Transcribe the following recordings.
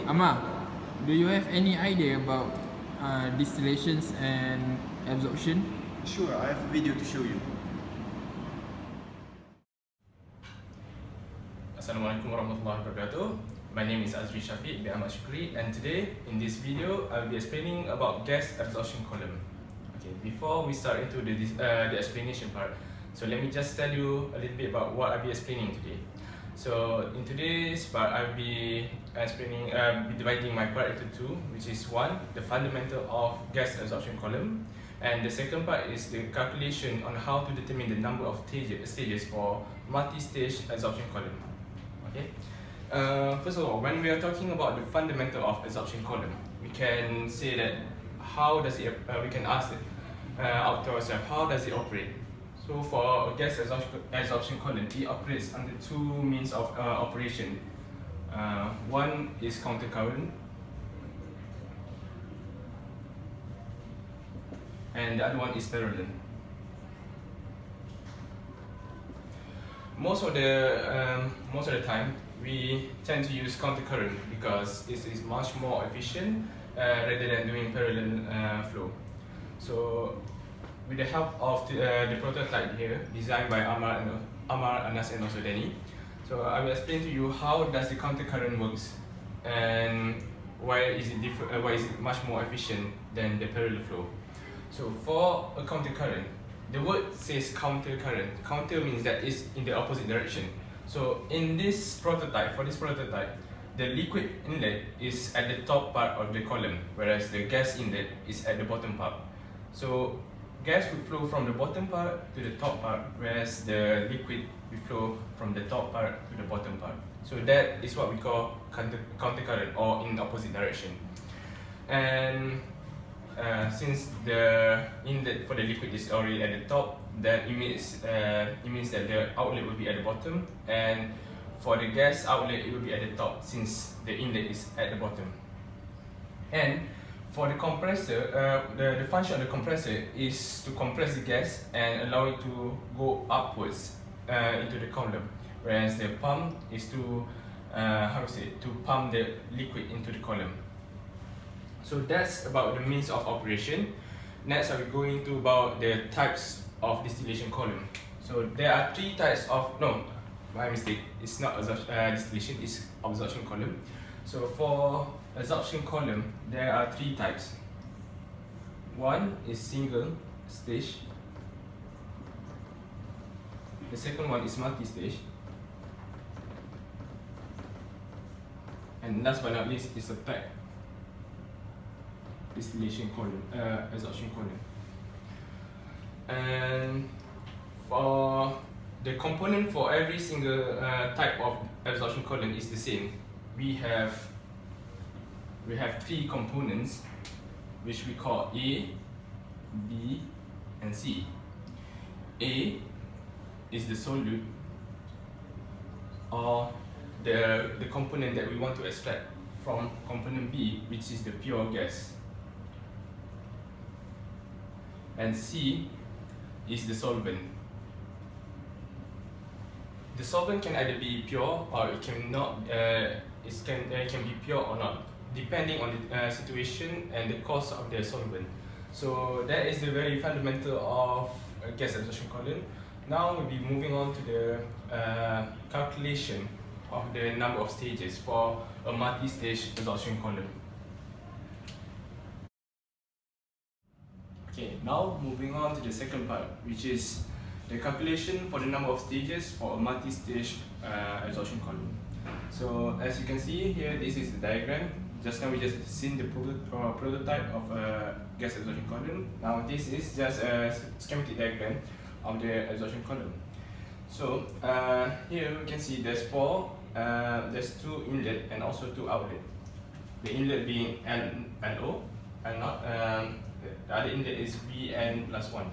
Amma, do you have any idea about distillations and absorption? Sure, I have a video to show you. Assalamualaikum warahmatullahi wabarakatuh. My name is Azri Shafiq bin Ahmad Shukri, and today in this video I'll be explaining about gas absorption column. Okay, before we start into the explanation part, so let me just tell you a little bit about what I'll be explaining today. So in today's part I'll be explaining, dividing my part into two, which is one, the fundamental of gas absorption column, and the second part is the calculation on how to determine the number of stages for multi-stage absorption column. Okay. First of all, when we are talking about the fundamental of absorption column, we can say that how does it, we can ask it out to ourselves, how does it operate? So for gas absorption column, it operates under two means of operation. One is countercurrent, and the other one is parallel. Most of the time, we tend to use countercurrent because it is much more efficient rather than doing parallel flow. So, with the help of the prototype here, designed by Amar, Anas, and also Danny, so I will explain to you how does the countercurrent works and why is it different, why is it much more efficient than the parallel flow. So, for a countercurrent, the word says countercurrent. Counter means that it's in the opposite direction. So in this prototype, the liquid inlet is at the top part of the column, whereas the gas inlet is at the bottom part. So gas will flow from the bottom part to the top part, whereas the liquid will flow from the top part to the bottom part. So that is what we call countercurrent, or in the opposite direction. And since the inlet for the liquid is already at the top, then it means that the outlet will be at the bottom, and for the gas outlet it will be at the top since the inlet is at the bottom. And for the compressor, the function of the compressor is to compress the gas and allow it to go upwards into the column, whereas the pump is to to pump the liquid into the column. So that's about the means of operation. Next, I will go into about the types of distillation column. So there are three types of, no, my mistake, it's not distillation, it's absorption column. So for absorption column, there are three types. One is single stage. The second one is multi-stage. And last but not least is a third distillation column, absorption column. And for the component for every single type of absorption column is the same. We have three components, which we call A, B, and C. A is the solute, or the component that we want to extract from component B, which is the pure gas. And C is the solvent. The solvent can either be pure or it cannot. It can be pure or not, depending on the situation and the cost of the solvent. So that is the very fundamental of gas absorption column. Now we'll be moving on to the calculation of the number of stages for a multi-stage absorption column. Okay, now moving on to the second part, which is the calculation for the number of stages for a multi-stage absorption column. So as you can see here, this is the diagram. Just now we just seen the prototype of a gas absorption column. Now this is just a schematic diagram of the absorption column. So here we can see there's two inlet and also two outlet. The inlet being N and O, and not the other inlet is Vn+1,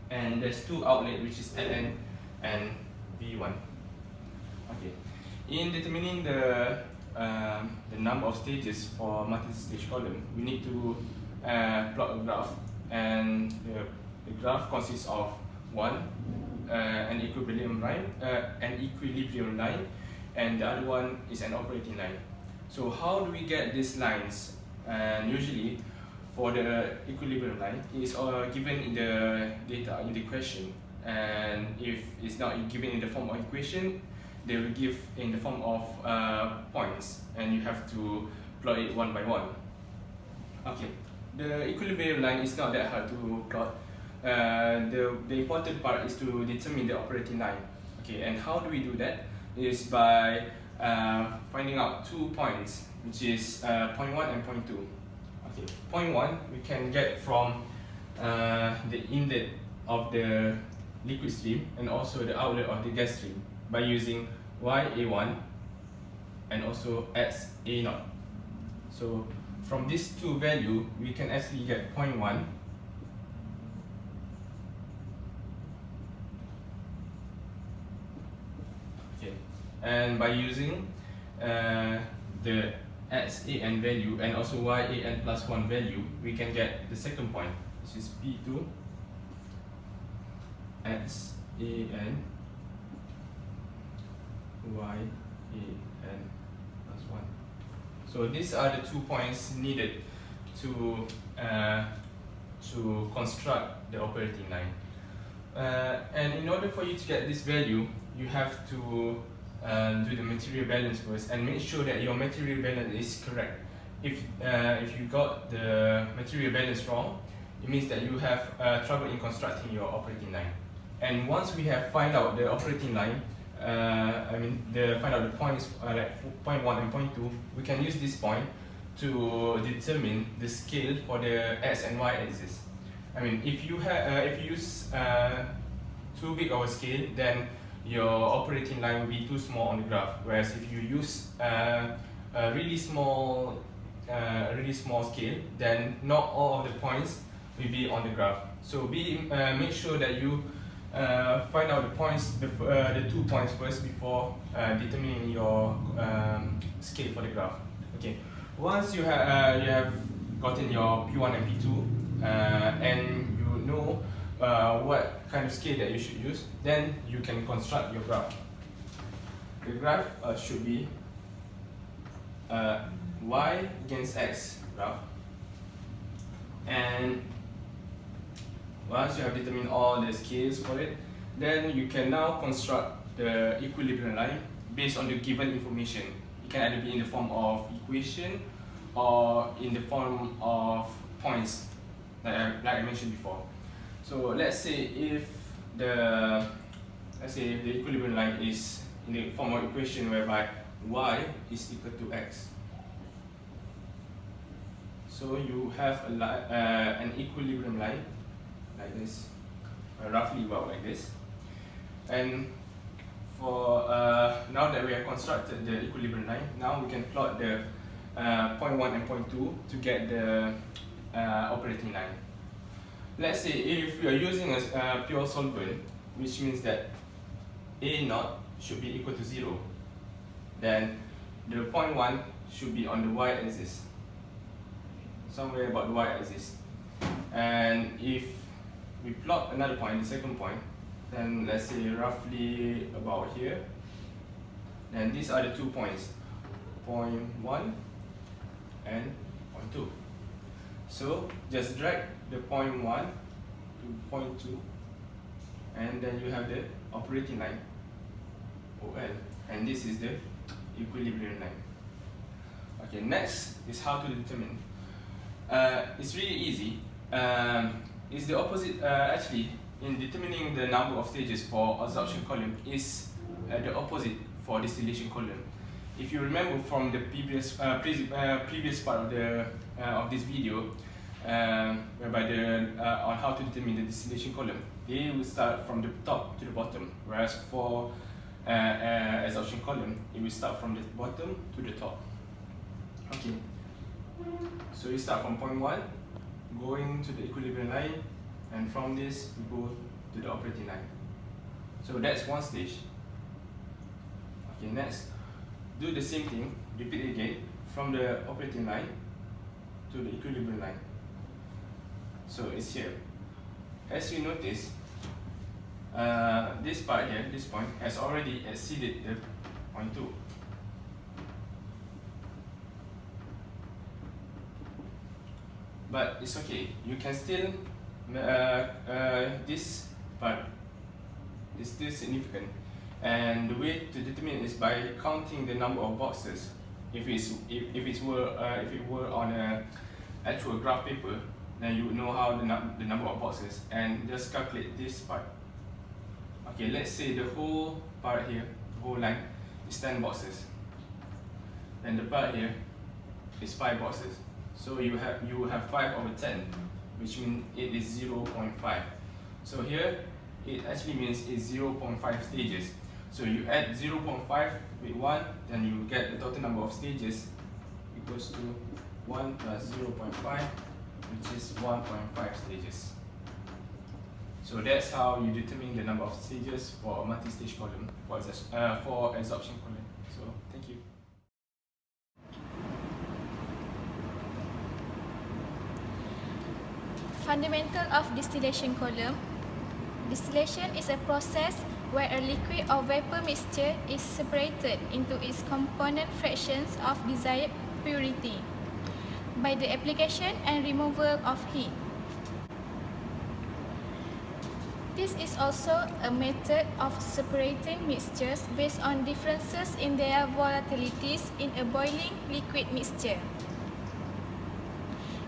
and there's two outlet, which is Ln and V1. Okay, in determining the number of stages for multi-stage column, we need to plot a graph, and the graph consists of one, an equilibrium line, and the other one is an operating line. So how do we get these lines? And usually for the equilibrium line, it is given in the data in the question, and if it's not given in the form of equation, they will give in the form of points, and you have to plot it one by one. Okay, the equilibrium line is not that hard to plot. The important part is to determine the operating line. Okay, and how do we do that? Is by finding out 2 points, which is point 1 and point 2. Okay, point 1 we can get from the inlet of the liquid stream and also the outlet of the gas stream by using YA1 and also XA0. So from these two values, we can actually get point 1 and by using the XAN value and also YAN plus 1 value, we can get the second point, which is P2 XAN YAN plus 1. So these are the 2 points needed to construct the operating line. And in order for you to get this value, you have to do the material balance first and make sure that your material balance is correct. If you got the material balance wrong, it means that you have trouble in constructing your operating line. And once we have find out the operating line, find out the points like point 1 and point 2, we can use this point to determine the scale for the x and y axis. If you use too big of a scale, then your operating line will be too small on the graph. Whereas if you use a really small scale, then not all of the points will be on the graph. So make sure that you find out the points, the 2 points first before determining your scale for the graph. Okay. Once you have gotten your P1 and P2 and you know what kind of scale that you should use, then you can construct your graph. The graph should be y against x graph, and once you have determined all the scales for it, then you can now construct the equilibrium line based on the given information. It can either be in the form of equation or in the form of points, like I mentioned before. So let's say if the equilibrium line is in the form of equation whereby y is equal to x. So you have an equilibrium line like this, roughly about like this. And for now that we have constructed the equilibrium line, now we can plot the point 1 and point 2 to get the operating line. Let's say if we are using a pure solvent, which means that A0 should be equal to 0, then the point 1 should be on the y-axis, somewhere about the y-axis. And if we plot another point, the second point, then let's say roughly about here, then these are the 2 points, point 1 and point 2. So just drag the point 1 to point 2, and then you have the operating line OL, and this is the equilibrium line. Okay, next is how to determine. It's really easy. It's the opposite, actually, in determining the number of stages for absorption column is the opposite for distillation column. If you remember from the previous part of this video, whereby on how to determine the distillation column, they will start from the top to the bottom, whereas for absorption column, it will start from the bottom to the top. Okay, so you start from point 1, going to the equilibrium line, and from this we go to the operating line. So that's one stage. Okay, next, do the same thing, repeat it again, from the operating line to the equilibrium line. So it's here. As you notice, this part here, this point, has already exceeded the point 2. but it's okay. You can still this part is still significant, and the way to determine is by counting the number of boxes. If it were on a actual graph paper, then you would know how the number of boxes, and just calculate this part. Okay, let's say the whole part here, the whole line, is 10 boxes, and the part here is 5 boxes. So you have 5/10, which means it is 0.5. So here it actually means it's 0.5 stages. So you add 0.5 with 1, then you get the total number of stages equals to 1 plus 0.5, which is 1.5 stages. So that's how you determine the number of stages for a multi-stage column for absorption column. So thank you. Fundamental of distillation column. Distillation is a process where a liquid or vapor mixture is separated into its component fractions of desired purity by the application and removal of heat. This is also a method of separating mixtures based on differences in their volatilities in a boiling liquid mixture.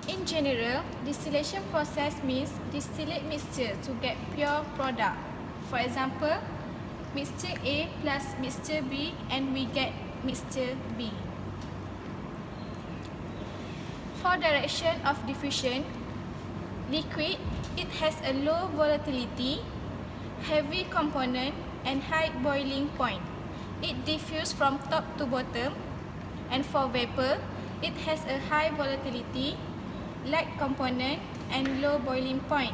In general, distillation process means distillate mixture to get pure product. For example, mixture A plus mixture B and we get mixture B. For direction of diffusion, liquid, it has a low volatility, heavy component and high boiling point. It diffuses from top to bottom. And for vapor, it has a high volatility, light component and low boiling point.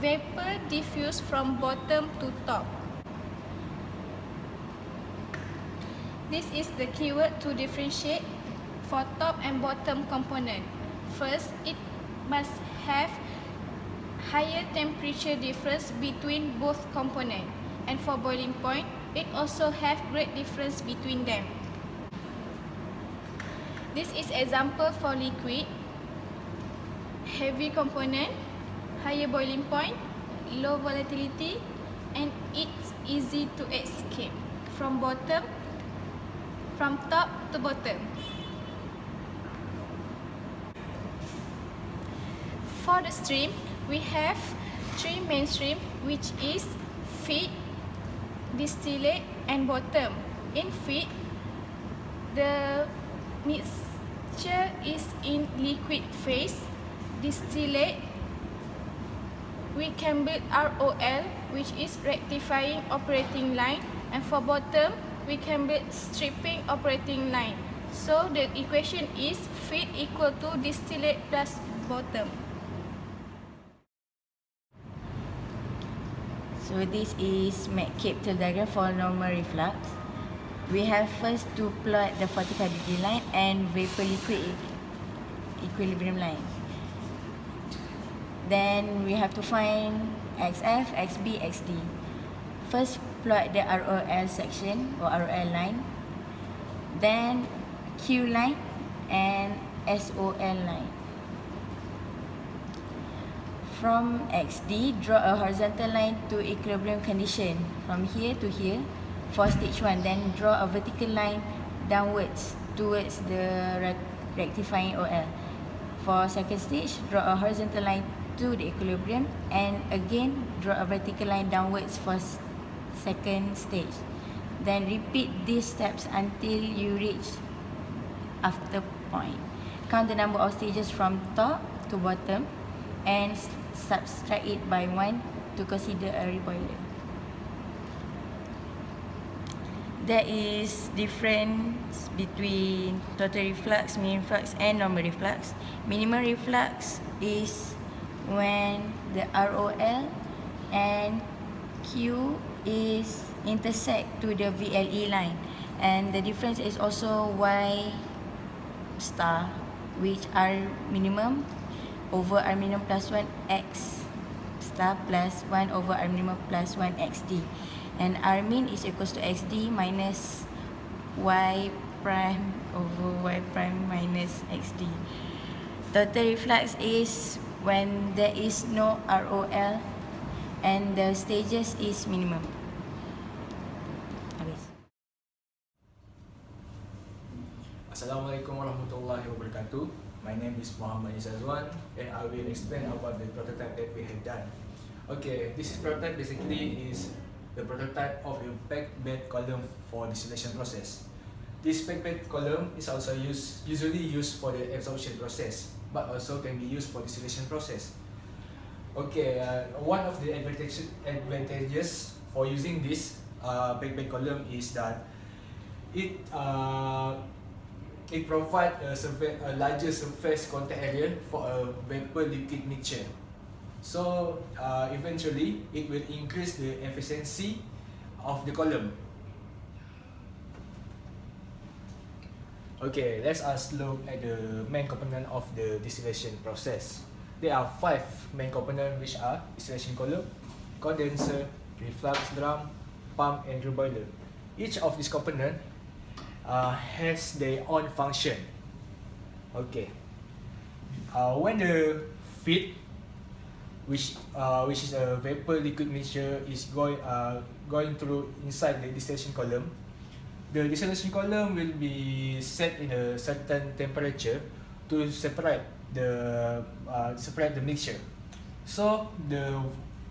Vapor diffuse from bottom to top. This is the keyword to differentiate for top and bottom component. First, it must have higher temperature difference between both components. And for boiling point, it also have great difference between them. This is example for liquid. Heavy component, higher boiling point, low volatility, and it's easy to escape from top to bottom. For the stream, we have three main stream, which is feed, distillate, and bottom. In feed, the mixture is in liquid phase. Distillate, we can build ROL, which is rectifying operating line, and for bottom, we can build stripping operating line. So the equation is feed equal to distillate plus bottom. So this is McCabe-Till diagram for normal reflux. We have first to plot the 45-degree line and vapor liquid equilibrium line. Then we have to find XF, XB, XD. First, plot the ROL section or ROL line. Then Q line and SOL line. From XD, draw a horizontal line to equilibrium condition from here to here for stage 1. Then draw a vertical line downwards towards the rectifying OL. For second stage, draw a horizontal line to the equilibrium and again draw a vertical line downwards for second stage. Then repeat these steps until you reach after point. Count the number of stages from top to bottom and subtract it by 1 to consider a reboiler. There is difference between total reflux, minimum reflux and normal reflux. Minimum reflux is when the ROL and Q is intersect to the VLE line, and the difference is also Y star, which R minimum over R minimum plus 1 X star plus 1 over R minimum plus 1 XD, and R min is equals to XD minus Y prime over Y prime minus XD. Total reflux is when there is no ROL and the stages is minimum. Habis. Assalamualaikum warahmatullahi wabarakatuh. My name is Muhammad Izazwan and I will explain about the prototype that we have done. Okay, this prototype basically is the prototype of a packed bed column for distillation process. This packed bed column is also usually used for the absorption process, but also can be used for distillation process. Okay, one of the advantages for using this packed bed column is that it provides a larger surface contact area for a vapor liquid mixture. So eventually it will increase the efficiency of the column. Okay, let us look at the main component of the distillation process. There are 5 main components, which are distillation column, condenser, reflux drum, pump and reboiler. Each of these components has their own function. Okay. When the feed, which is a vapor liquid mixture, is going through inside the distillation column, the distillation column will be set in a certain temperature to separate the mixture. So the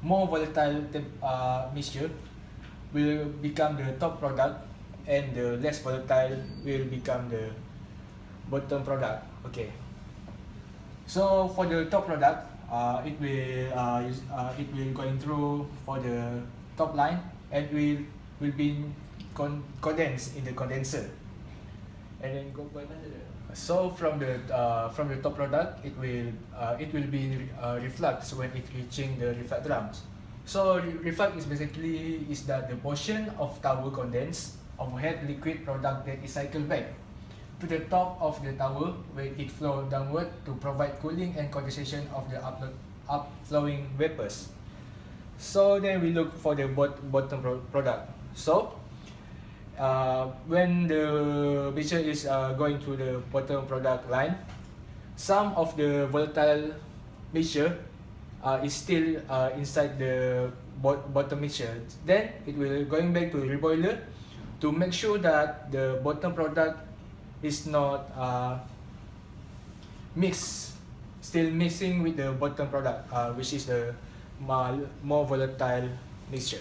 more volatile mixture will become the top product, and the less volatile will become the bottom product. Okay. So for the top product, it will going through for the top line and will be condensed in the condenser, and then go by another. So from the top product, it will be reflux when it reaching the reflux drums. So reflux is basically that the portion of tower condensed of head liquid product that is cycled back to the top of the tower where it flow downward to provide cooling and condensation of the upflowing vapors. So then we look for the bottom product. So when the mixture is going to the bottom product line, some of the volatile mixture is still inside the bottom mixture. Then it will going back to the reboiler to make sure that the bottom product is not still mixing with the bottom product, which is the more volatile mixture.